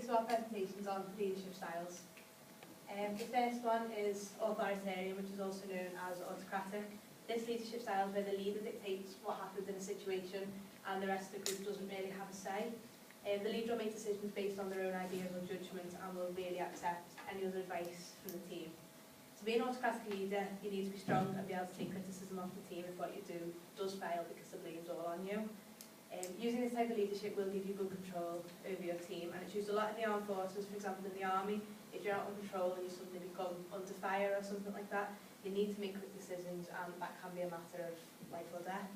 to our presentations on leadership styles. The first one is authoritarian, which is also known as autocratic. This leadership style is where the leader dictates what happens in a situation and the rest of the group doesn't really have a say. The leader will make decisions based on their own ideas or judgment and will really accept any other advice from the team. To be an autocratic leader, you need to be strong and be able to take criticism off the team if what you do does fail because the blame's all on you. Using this type of leadership will give you good control over your team, and it's used a lot in the armed forces. For example, in the army, if you're out on patrol and you suddenly become under fire or something like that, you need to make quick decisions, and that can be a matter of life or death.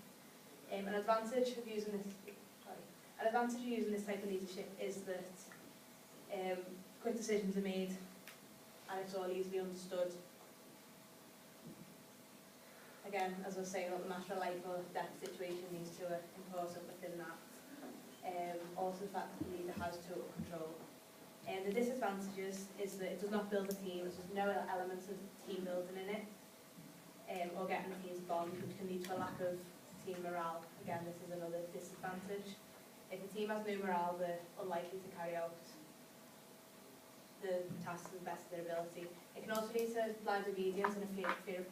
An advantage of using this type of leadership is that quick decisions are made and it's all easily understood. Again, as I was saying, the matter of life or death situation, these two are important within that. Also the fact that the leader has total control. The disadvantages is that it does not build a team, there's no elements of team building in it, or getting the team to bond, which can lead to a lack of team morale. Again, this is another disadvantage. If the team has no morale, they're unlikely to carry out the tasks to the best of their ability. It can also lead to blind obedience and a fear of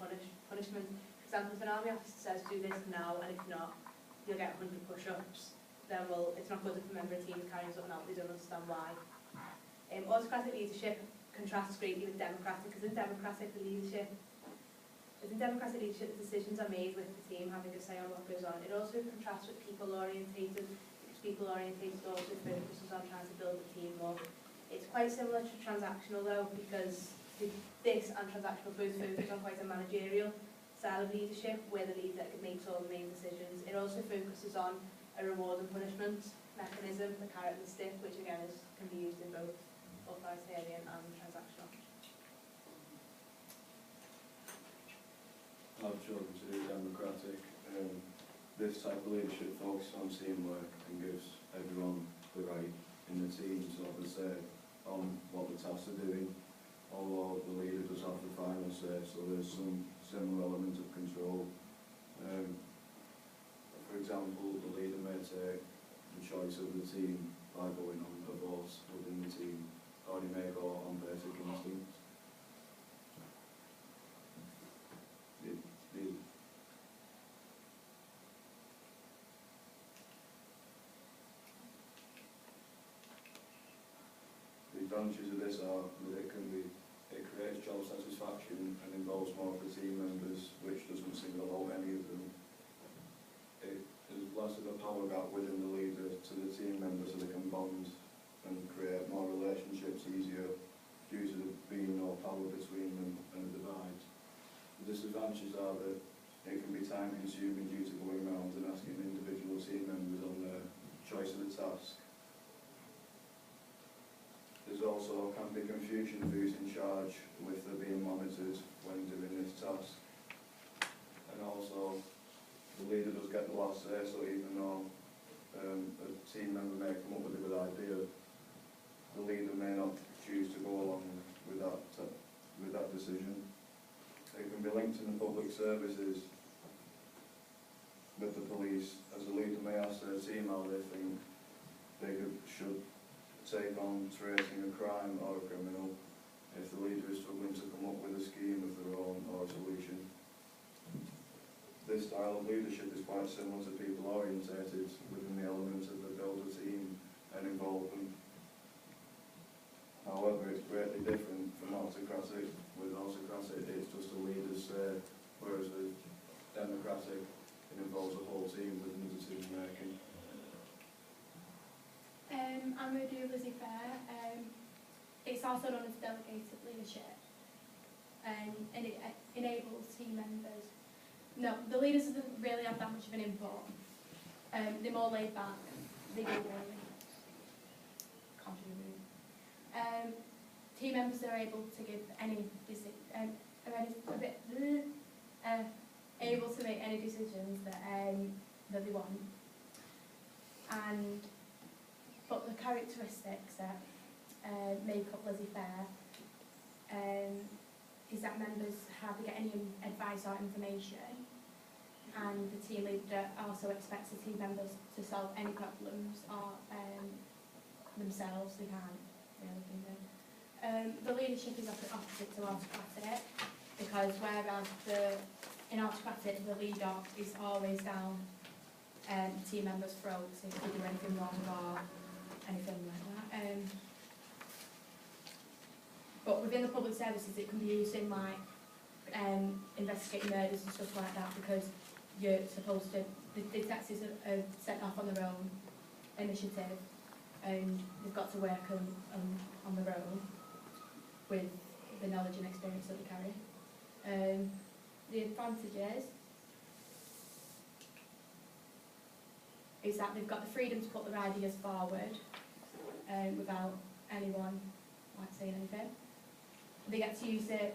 punishment. For example, if an army officer says do this now, and if not, you'll get 100 push-ups, then well, it's not good if a member of the team is carrying something out, they don't understand why. Autocratic leadership contrasts greatly with democratic, because in democratic leadership, decisions are made with the team having a say on what goes on. It also contrasts with people-orientated, because people-orientated also focuses on trying to build the team more. It's quite similar to transactional though, because this and transactional both focus on quite a managerial style of leadership where the leader makes all the main decisions. It also focuses on a reward and punishment mechanism, the carrot and the stick, which again can be used in both authoritarian and transactional. I've chosen to do democratic. This type of leadership focuses on teamwork and gives everyone the right in the team to have a say on what the tasks are doing, although the leader does have the final say, so there's some similar element of control. For example, the leader may take the choice of the team by going on a vote within the team, or he may go on basic instincts. The advantages of this are that it creates job satisfaction and involves more of the team members, which doesn't single out any of them. There's less of a power gap within the leader to the team members, so they can bond and create more relationships easier due to there being no power between them and a divide. The disadvantages are that it can be time consuming due to going around and asking individual team members on their choice of the task. There's also can be confusion of who's in charge with them being monitored when doing this task. And also, the leader does get the last say, so even though a team member may come up with a good idea, the leader may not choose to go along with that decision. It can be linked in the public services with the police, as the leader may ask their team how they think they should take on tracing a crime or a criminal if the leader is struggling to come up with a scheme of their own or a solution. This style of leadership is quite similar to people orientated within the elements of the build a team and involvement. However, it's greatly different from autocratic. With autocratic, it's just a leader's say, whereas with democratic, it involves a whole team within the decision making. I'm going to do laissez-faire. It's also known as delegated leadership, and it enables team members. No, the leaders doesn't really have that much of an input. They're more laid back. They go away. Team members are able to give any able to make any decisions that they want, but the characteristics that make up laissez-faire is that members hardly get any advice or information, and the team leader also expects the team members to solve any problems or themselves. They can't. really thinking. The leadership is opposite to autocratic, because whereas in autocratic the leader is always down team members' throats if they do anything wrong or anything like that. But within the public services it can be used in like investigating murders and stuff like that, because you're supposed to, the detectives are sent off on their own initiative and they've got to work on their own with the knowledge and experience that they carry. The advantages is that they've got the freedom to put their ideas forward without anyone like saying anything. They get to use their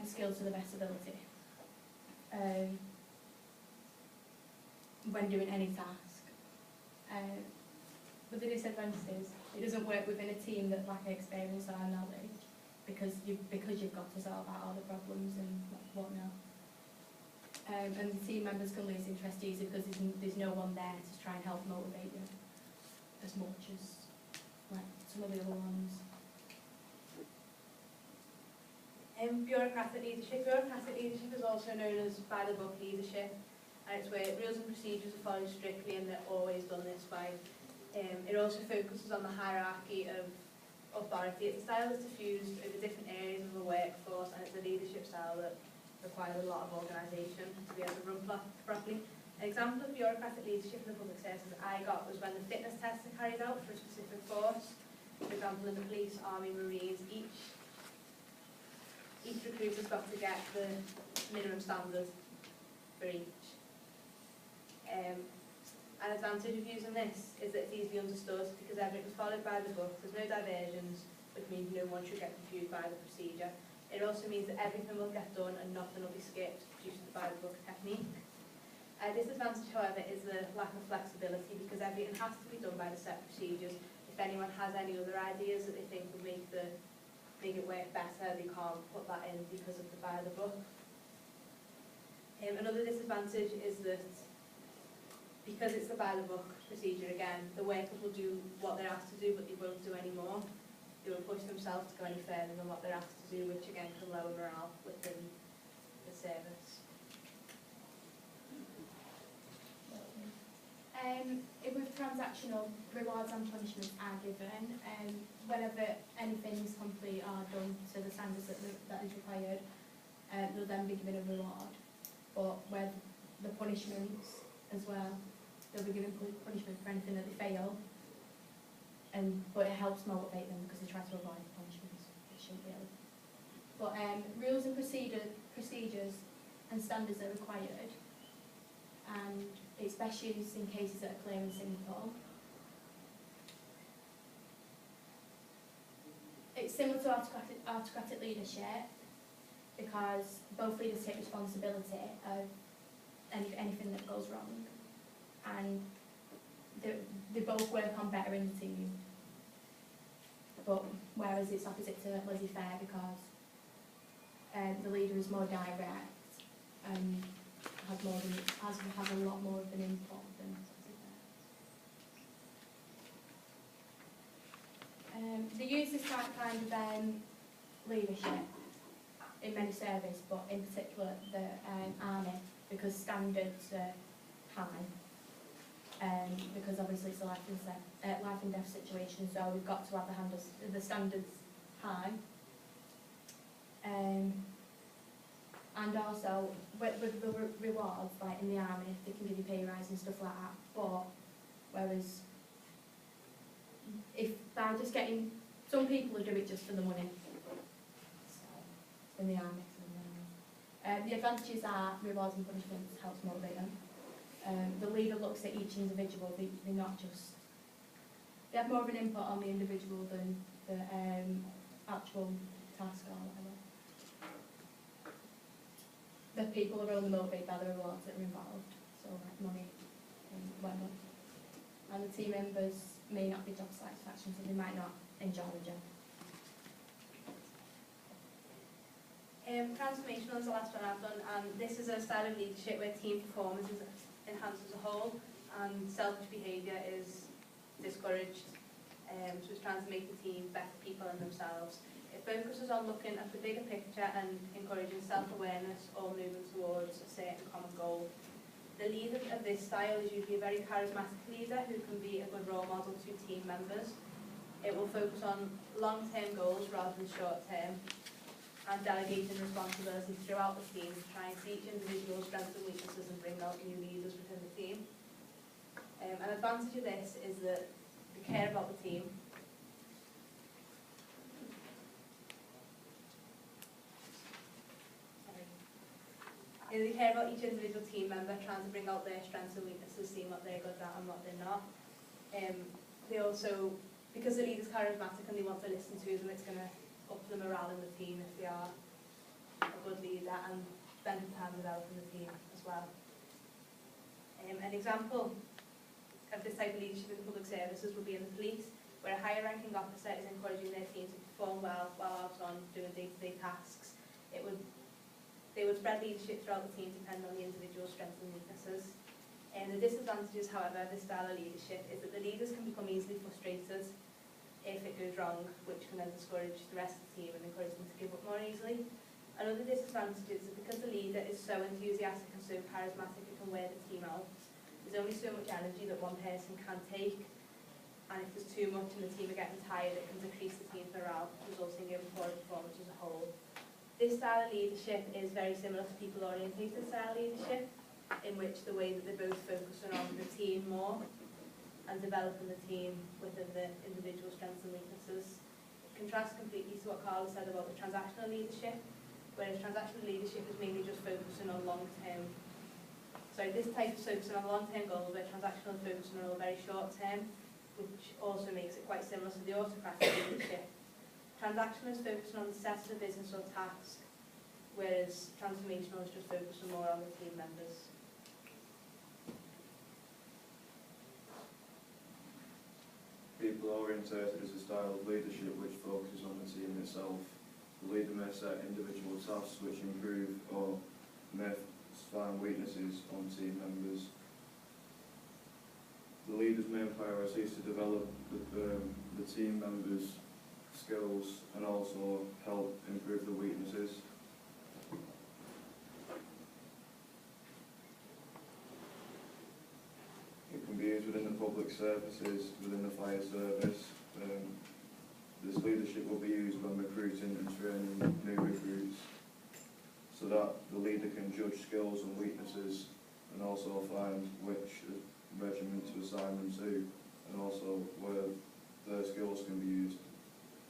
skills to the best ability when doing any task. But the disadvantages, it doesn't work within a team that lack experience or knowledge, because you've got to solve out all the problems and whatnot. And the team members can lose interest easily because there's no one there to try and help motivate you as much as like some of the other ones. Bureaucratic leadership. Bureaucratic leadership is also known as by-the-book leadership, and it's where rules and procedures are followed strictly and they're always done this way. It also focuses on the hierarchy of authority. It's a style that's diffused over different areas of the workforce, and it's a leadership style that requires a lot of organisation to be able to run properly. An example of bureaucratic leadership in the public services I got was when the fitness tests are carried out for a specific force. For example, in the police, army, marines, each recruiter's got to get the minimum standard for each. An advantage of using this is that it's easily understood because everything was followed by the book. There's no diversions, which means no one should get confused by the procedure. It also means that everything will get done and nothing will be skipped due to the by-the-book technique. Disadvantage, however, is the lack of flexibility, because everything has to be done by the set procedures. If anyone has any other ideas that they think would make it work better, they can't put that in because of the by-the-book. Another disadvantage is that because it's the by-the-book procedure again, the workers will do what they're asked to do, but they won't do any more. They will push themselves to go any further than what they're asked to do, which again can lower morale within the service. With transactional, rewards and punishments are given. Whenever anything is complete or done to the standards that is required, they'll then be given a reward. But with the punishments as well, they'll be given punishment for anything that they fail. But it helps motivate them because they try to avoid punishments. It shouldn't really. But rules and procedures and standards are required, and it's best used in cases that are clear and simple. It's similar to autocratic leadership because both leaders take responsibility of anything that goes wrong, and they both work on better in the team. But whereas it's opposite to laissez-faire because the leader is more direct and has a lot more of an input than laissez-faire. They use this kind of leadership in many services, but in particular the army, because standards are high. Because obviously it's a life and death situation, so we've got to have the standards high. And also with the rewards, like in the army, they can give you pay rise and stuff like that. But whereas if by just getting, some people who do it just for the money. So in the army. The advantages are rewards and punishments helps motivate them. The leader looks at each individual, they're not just, they have more of an input on the individual than the actual task or whatever. The people are only motivated by the rewards that are involved, so like money and whatever. And the team members may not be job satisfaction, so they might not enjoy the job. Transformational is the last one I've done, and this is a style of leadership where team performance is enhanced as a whole and selfish behaviour is discouraged. so it's trying to make the team better people in themselves. It focuses on looking at the bigger picture and encouraging self-awareness or moving towards a certain common goal. The leader of this style is usually a very charismatic leader who can be a good role model to team members. It will focus on long-term goals rather than short-term, and delegating responsibilities throughout the team to try and see each individual's strengths and weaknesses and bring out new leaders within the team. An advantage of this is that they care about the team. They care about each individual team member, trying to bring out their strengths and weaknesses, seeing what they're good at and what they're not. They also, because the leader's charismatic and they want to listen to them, it's going to up the morale in the team if they are a good leader, and spend time developing the team as well. An example of this type of leadership in public services would be in the police, where a higher ranking officer is encouraging their team to perform well while out on doing day-to-day tasks. They would spread leadership throughout the team depending on the individual's strengths and weaknesses. The disadvantages, however, of this style of leadership is that the leaders can become easily frustrated if it goes wrong, which can then discourage the rest of the team and encourage them to give up more easily. Another disadvantage is that because the leader is so enthusiastic and so charismatic, it can wear the team out. There's only so much energy that one person can take, and if there's too much and the team are getting tired, it can decrease the team's morale, resulting in poor performance as a whole. This style of leadership is very similar to people-orientated style leadership, in which the way that they're both focusing on the team more and developing the team within the individual strengths and weaknesses. It contrasts completely to what Karla said about the transactional leadership, whereas transactional leadership is mainly just focusing on long-term. Sorry, this type is focusing on long-term goals, where transactional is focusing on a very short-term, which also makes it quite similar to the autocratic leadership. Transactional is focusing on the success of the business or task, whereas transformational is just focusing more on the team members. People-orientated is a style of leadership which focuses on the team itself. The leader may set individual tasks which improve or may find weaknesses on team members. The leader's main priority is to develop the team members' skills and also help improve the weaknesses. It can be used within the public services, within the fire service. This leadership will be used when recruiting and training new recruits, so that the leader can judge skills and weaknesses and also find which regiment to assign them to, and also where their skills can be used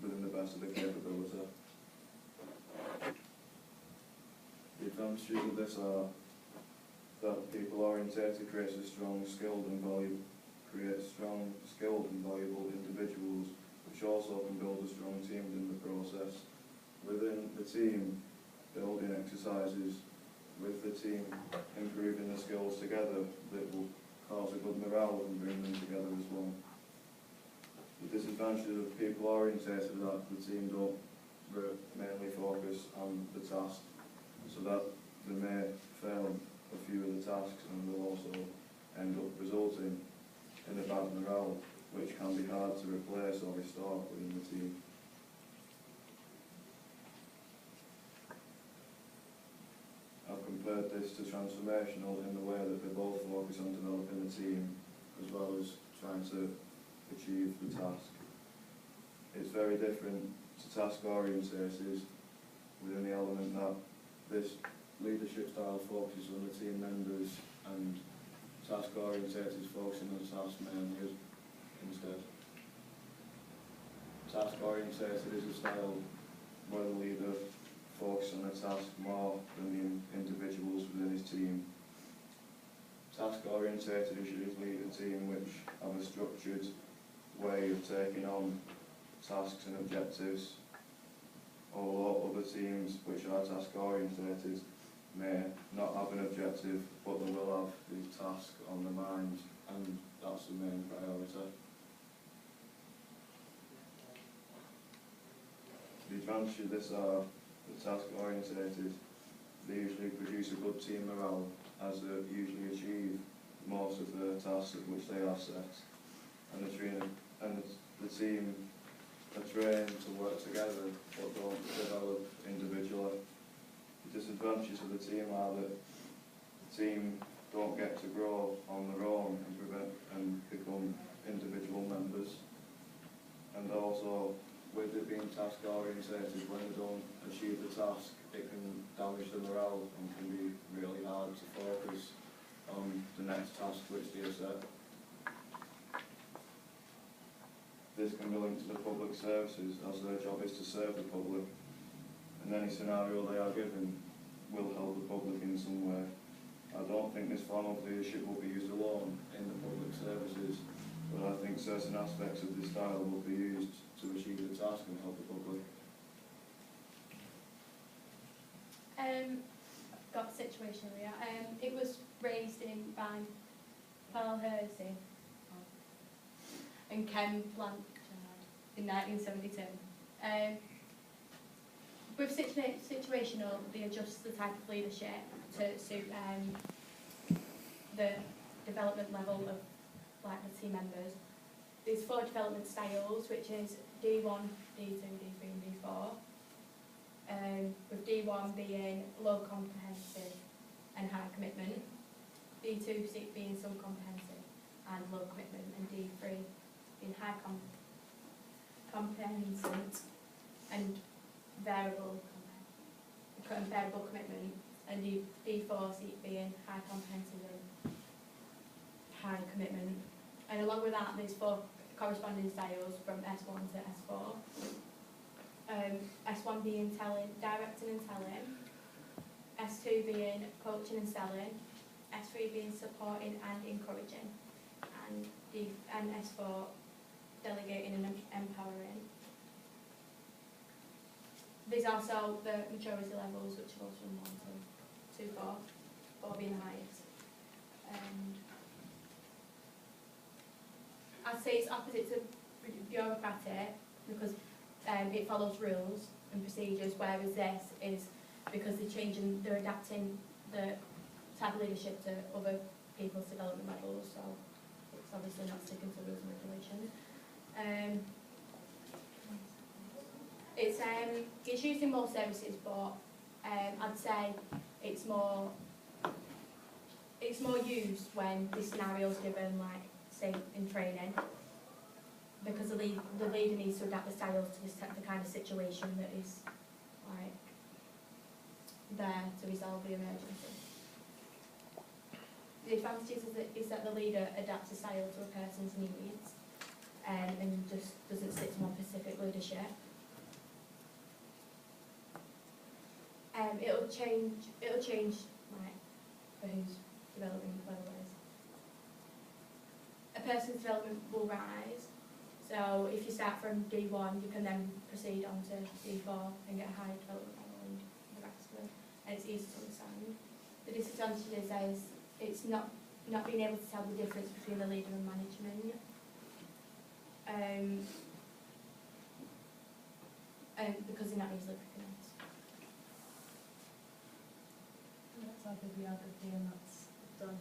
within the best of their capability. The advantages of this are that people-orientated creates strong, skilled and valuable individuals, which also can build a strong team within the process. Within the team, building exercises with the team, improving the skills together, that will cause a good morale and bring them together as one. The disadvantage of people-orientated is that the team don't mainly focus on the task, so that they may fail a few of the tasks and will also end up resulting in a bad morale, which can be hard to replace or restore within the team. I've compared this to transformational in the way that they both focus on developing the team as well as trying to achieve the task. It's very different to task-orientated within the element that this leadership style focuses on the team members and task-orientated is focusing on the task mainly instead. Task-orientated is a style where the leader focuses on a task more than the individuals within his team. Task-orientated is usually a team which have a structured way of taking on tasks and objectives, although other teams which are task-orientated may not have an objective, but they will have the task on their mind, and that's the main priority. The advantage of this are the task-orientated. They usually produce a good team morale, as they usually achieve most of the tasks at which they are set, and the team are trained to work together but don't develop individually. The disadvantages of the team are that the team don't get to grow on their own and become individual members. And also, with it being task orientated, when they don't achieve the task, it can damage the morale and can be really hard to focus on the next task which they are set. This can be linked to the public services, as their job is to serve the public, and any scenario they are given will help the public in some way. I don't think this form of leadership will be used alone in the public services, but I think certain aspects of this style will be used to achieve the task and help the public. I've got a situation here. It was raised by Paul Hersey and Ken Blanchard in 1972. With situational, they adjust the type of leadership to suit the development level of the team members. There's 4 development styles, which is D1, D2, D3 and D4. With D1 being low comprehensive and high commitment, D2 being some comprehensive and low commitment, and D3 being high comprehensive and variable commitment, and D4 being high comprehensive and high commitment. And along with that, there's 4 corresponding styles from S1 to S4. S1 being directing and telling, S2 being coaching and selling, S3 being supporting and encouraging, and S4 delegating and empowering. There's also the maturity levels, which goes from 1 to 4, 4 being the highest. I'd say it's opposite to bureaucratic because it follows rules and procedures, whereas this is because they're adapting the type of leadership to other people's development levels, so it's obviously not sticking to rules and regulations. It's used in most services, but I'd say it's more used when the scenario's given, like say in training, because the leader needs to adapt the styles to the kind of situation that is like there to resolve the emergency. The advantage is that the leader adapts the style to a person's needs and just doesn't stick to one specific leadership. It'll change like for who's developing whatever it is. A person's development will rise. So if you start from D1, you can then proceed on to D4 and get a high development level and the rest of them, and it's easy to understand. The disadvantage is it's not being able to tell the difference between the leader and management. And because they're not easily recognised. That's our bibliography, and that's done.